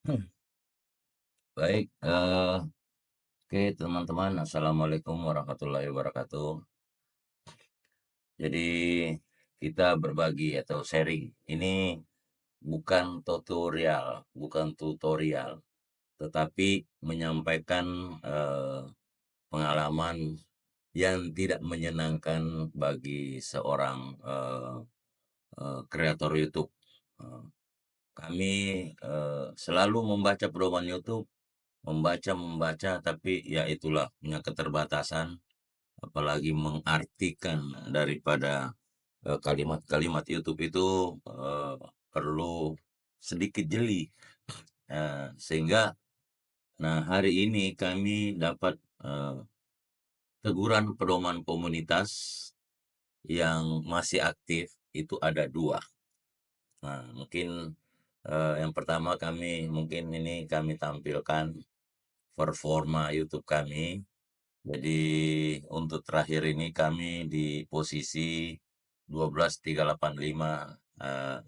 Baik, oke teman-teman, assalamualaikum warahmatullahi wabarakatuh. Jadi kita berbagi atau sharing. Ini bukan tutorial, tetapi menyampaikan pengalaman yang tidak menyenangkan bagi seorang kreator YouTube. Eh, Kami selalu membaca pedoman YouTube, membaca, tapi ya itulah punya keterbatasan. Apalagi mengartikan daripada kalimat-kalimat YouTube itu perlu sedikit jeli. Sehingga hari ini kami dapat teguran pedoman komunitas yang masih aktif itu ada dua. Nah, mungkin yang pertama mungkin ini kami tampilkan performa YouTube kami. Jadi untuk terakhir ini kami di posisi 12.385 eh,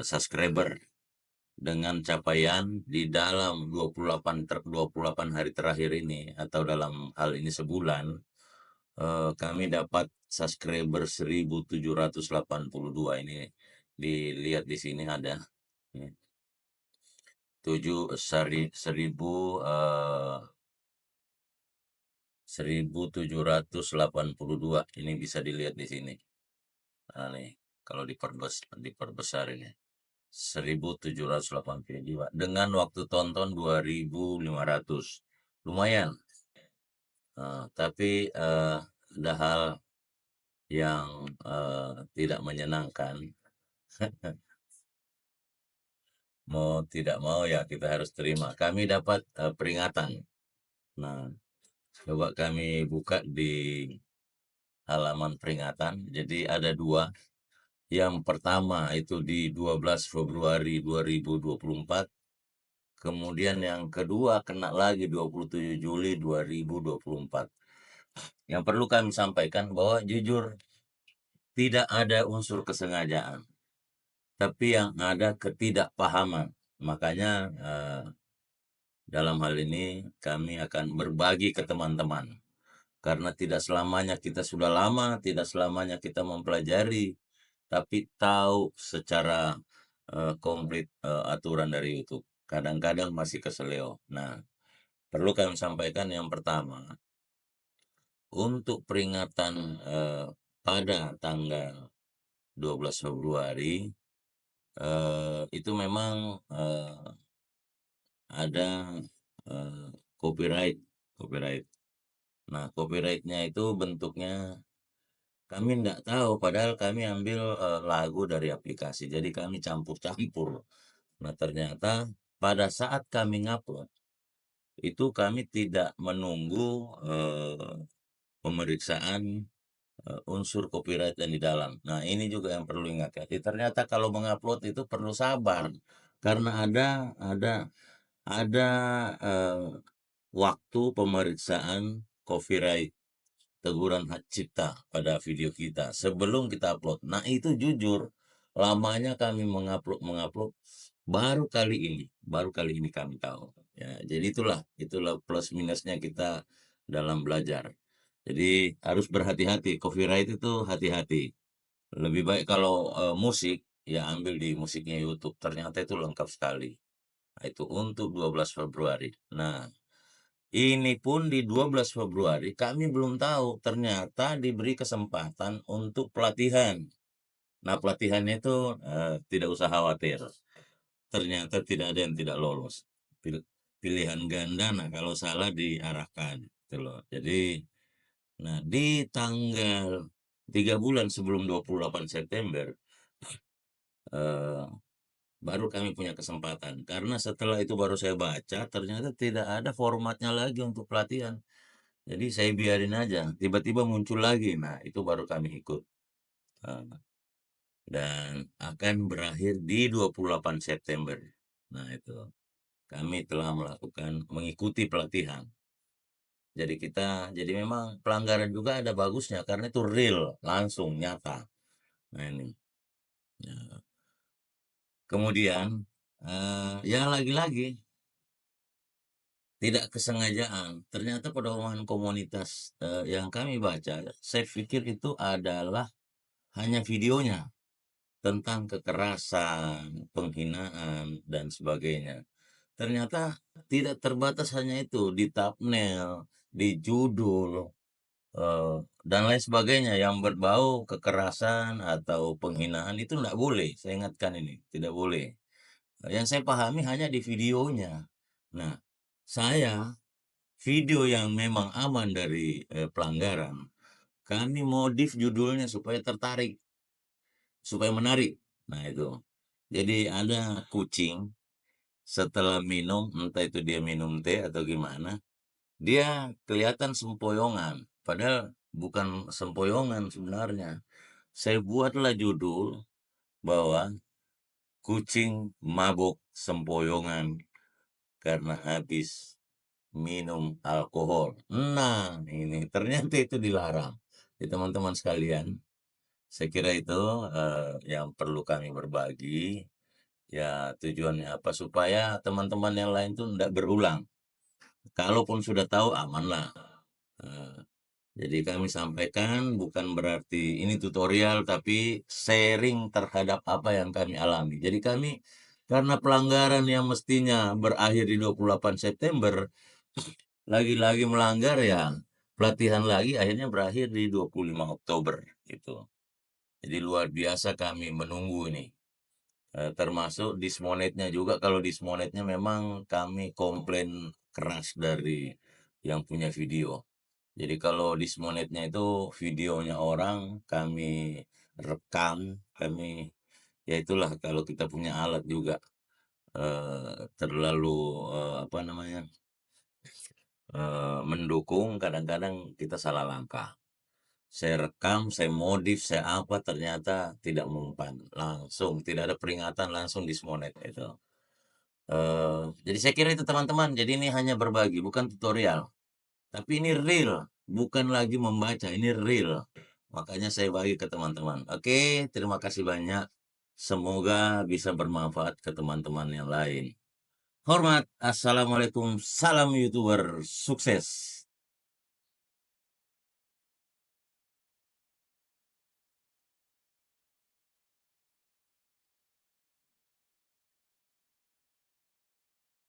subscriber dengan capaian di dalam 28 hari terakhir ini atau dalam hal ini sebulan kami dapat subscriber 1.782 ini dilihat di sini ada ya, 1.782 ini bisa dilihat di sini. Nah, nih kalau diperbesar ini 1.782 dengan waktu tonton 2.500, lumayan. Tapi ada hal yang tidak menyenangkan. Mau tidak mau ya kita harus terima. Kami dapat peringatan. Nah, coba kami buka di halaman peringatan. Jadi ada dua. Yang pertama itu di 12 Februari 2024. Kemudian yang kedua kena lagi 27 Juli 2024. Yang perlu kami sampaikan bahwa jujur tidak ada unsur kesengajaan, tapi yang ada ketidakpahaman. Makanya dalam hal ini kami akan berbagi ke teman-teman. Karena tidak selamanya kita sudah lama, tidak selamanya kita mempelajari, tapi tahu secara komplit aturan dari YouTube. Kadang-kadang masih keseleo. Nah, perlu kami sampaikan yang pertama, untuk peringatan pada tanggal 12 Februari, itu memang ada eh, copyright. Copyright. Nah, copyrightnya itu bentuknya kami tidak tahu, padahal kami ambil lagu dari aplikasi, jadi kami campur-campur. Nah, ternyata pada saat kami ngupload, itu kami tidak menunggu pemeriksaan unsur copyright yang di dalam. Nah, ini juga yang perlu ingat ya. Ternyata kalau mengupload itu perlu sabar karena ada eh, waktu pemeriksaan copyright, teguran hak cipta pada video kita sebelum kita upload. Nah, itu jujur lamanya kami mengupload baru kali ini kami tahu. Ya, jadi itulah plus minusnya kita dalam belajar. Jadi harus berhati-hati. Copyright itu hati-hati. Lebih baik kalau musik ya ambil di musiknya YouTube. Ternyata itu lengkap sekali. Nah, itu untuk 12 Februari. Nah, ini pun di 12 Februari kami belum tahu, ternyata diberi kesempatan untuk pelatihan. Nah, pelatihannya itu tidak usah khawatir. Ternyata tidak ada yang tidak lolos. Pilihan ganda, nah kalau salah diarahkan. Gitu loh. Jadi, nah di tanggal 3 bulan sebelum 28 September, eh, baru kami punya kesempatan. Karena setelah itu baru saya baca, ternyata tidak ada formatnya lagi untuk pelatihan. Jadi saya biarin aja, tiba-tiba muncul lagi. Nah, itu baru kami ikut. Eh, Dan akan berakhir di 28 September. Nah, itu kami telah mengikuti pelatihan. Jadi memang pelanggaran juga ada bagusnya karena itu real, langsung nyata. Nah, ini. Ya. Kemudian Ya lagi-lagi tidak kesengajaan. Ternyata pada omongan komunitas, yang kami baca, saya pikir itu adalah hanya videonya tentang kekerasan, penghinaan, dan sebagainya. Ternyata tidak terbatas hanya itu, di thumbnail, di judul, dan lain sebagainya yang berbau kekerasan atau penghinaan itu tidak boleh. Saya ingatkan ini, tidak boleh. Yang saya pahami hanya di videonya. Nah, saya video yang memang aman dari pelanggaran, kami modif judulnya supaya tertarik, supaya menarik. Nah, itu. Jadi ada kucing setelah minum, entah itu dia minum teh atau gimana, dia kelihatan sempoyongan. Padahal bukan sempoyongan sebenarnya. Saya buatlah judul bahwa kucing mabuk sempoyongan karena habis minum alkohol. Nah, ini ternyata itu dilarang. Jadi teman-teman sekalian, saya kira itu yang perlu kami berbagi. Ya, tujuannya apa? Supaya teman-teman yang lain tuh tidak berulang. Kalaupun sudah tahu, amanlah. Eh, jadi kami sampaikan bukan berarti ini tutorial, tapi sharing terhadap apa yang kami alami. Jadi kami, karena pelanggaran yang mestinya berakhir di 28 September, lagi-lagi melanggar ya, pelatihan lagi akhirnya berakhir di 25 Oktober gitu. Jadi luar biasa kami menunggu ini. Termasuk dismonetnya juga, kalau dismonetnya memang kami komplain keras dari yang punya video. Jadi kalau dismonetnya itu videonya orang, kami rekam, kami, ya itulah kalau kita punya alat juga terlalu apa namanya, mendukung, kadang-kadang kita salah langkah. Saya rekam, saya modif, saya apa, ternyata tidak mempan. Langsung, tidak ada peringatan, langsung dismonet itu. Jadi saya kira itu teman-teman, jadi ini hanya berbagi, bukan tutorial. Tapi ini real, bukan lagi membaca, ini real. Makanya saya bagi ke teman-teman. Oke, terima kasih banyak. Semoga bisa bermanfaat ke teman-teman yang lain. Hormat, Assalamualaikum, salam YouTuber, sukses.